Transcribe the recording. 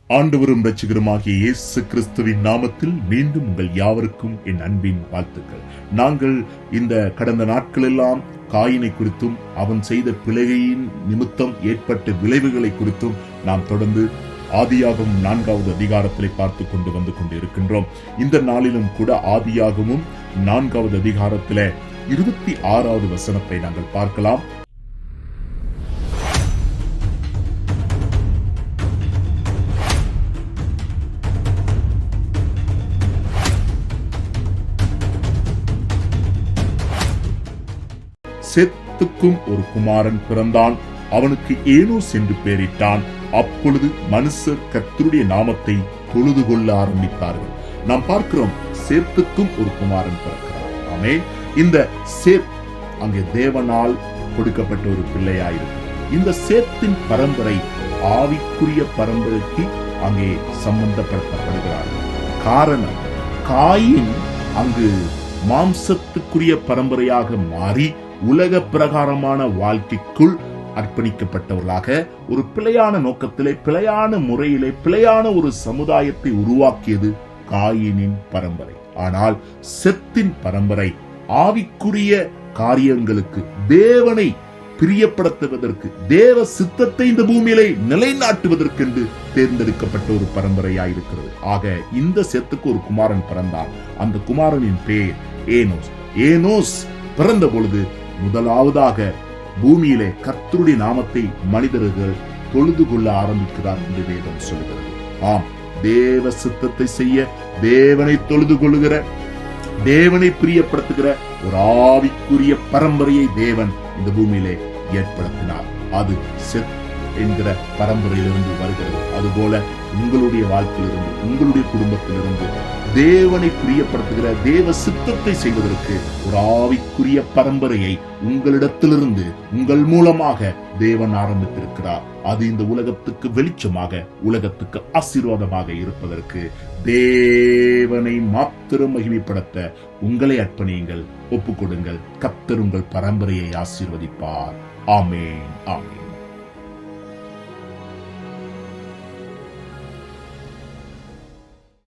ஆண்டவரும் இரட்சகருமாகிய இயேசு கிறிஸ்துவின் நாமத்தில் மீண்டும் உங்கள் யாவருக்கும் என் அன்பின் வாழ்த்துக்கள். நாங்கள் இந்த கடந்த நாட்களெல்லாம் காயினை குறித்தும் அவன் செய்த பிழையின் நிமித்தம் ஏற்பட்ட விளைவுகளை குறித்தும் நாம் தொடர்ந்து ஆதியாகமம் 4வது அதிகாரத்திலே பார்த்து கொண்டு வந்து கொண்டிருக்கின்றோம். இந்த நாளிலும் கூட ஆதியாகமம் 4வது அதிகாரத்திலே 26வது வசனத்தை நாங்கள் பார்க்கலாம். சேத்துக்கும் ஒரு குமாரன் பிறந்தான், அவனுக்கு ஏனோஸ் என்று பெயரிட்டான். அப்பொழுது மனுஷர் கர்த்தருடைய நாமத்தை தொழுது கொள்ள ஆரம்பித்தார்கள். நாம் பார்க்கிறோம், சேத்துக்கும் ஒரு குமாரன் பிறக்கிறார். ஆமே, இந்த சேத் அங்கே தேவனால் கொடுக்கப்பட்ட ஒரு பிள்ளையாயிருக்கு. இந்த சேத்தின் பரம்பரை ஆவிக்குரிய பரம்பரைக்கு அங்கே சம்பந்தப்படுத்தப்படுகிறார். காரணம், காயின் அங்கு மாம்சத்துக்குரிய பரம்பரையாக மாறி உலக பிரகாரமான வாழ்க்கைக்குள் அர்ப்பணிக்கப்பட்டவர்களாக ஒரு பிழையான நோக்கத்திலே, பிழையான முறையிலே, பிழையான ஒரு சமுதாயத்தை உருவாக்கியது காயினின் பரம்பரை. ஆனால் செத்தின் பரம்பரை ஆவிக்குரிய காரியங்களுக்கு, தேவனை பிரியப்படுத்துவதற்கு, தேவ சித்தத்தை இந்த பூமியிலே நிலைநாட்டுவதற்கென்று தேர்ந்தெடுக்கப்பட்ட ஒரு பரம்பரையாயிருக்கிறது. ஆக இந்த செத்துக்கு ஒரு குமாரன் பிறந்தான். அந்த குமாரனின் பெயர் ஏனோஸ். ஏனோஸ் பிறந்த பொழுது முதலாவதாக பூமியிலே கர்த்தருடைய நாமத்தை மனிதர்கள் தொழுது கொள்ள ஆரம்பிக்கிறார் என்று வேதம் சொல்கிறது. ஆம், தேவ சித்தத்தை செய்ய, தேவனை தொழுது கொள்ளுகிற, தேவனை பிரியப்படுத்துகிற ஒரு ஆவிக்குரிய பரம்பரையை தேவன் இந்த பூமியிலே ஏற்படுத்தினார். அது செத் என்கிற பரம்பரையிலிருந்து வருகிறது. அதுபோல உங்களுடைய வாழ்க்கையிலிருந்து, உங்களுடைய குடும்பத்திலிருந்து தேவனை பிரியப்படுத்துகிற, தேவ சித்தத்தை செய்வதற்கு ஒரு ஆவிக்குரிய பரம்பரையை உங்களிடத்திலிருந்து, உங்கள் மூலமாக தேவன் ஆரம்பித்திருக்கிறார். அது இந்த உலகத்துக்கு வெளிச்சமாக, உலகத்துக்கு ஆசீர்வாதமாக இருப்பதற்கு தேவனை மாத்திரம் மகிமைப்படுத்த உங்களை அர்ப்பணியுங்கள், ஒப்புக்கொடுங்கள். கர்த்தர் உங்கள் பரம்பரையை ஆசீர்வதிப்பார். ஆமென், ஆமென்.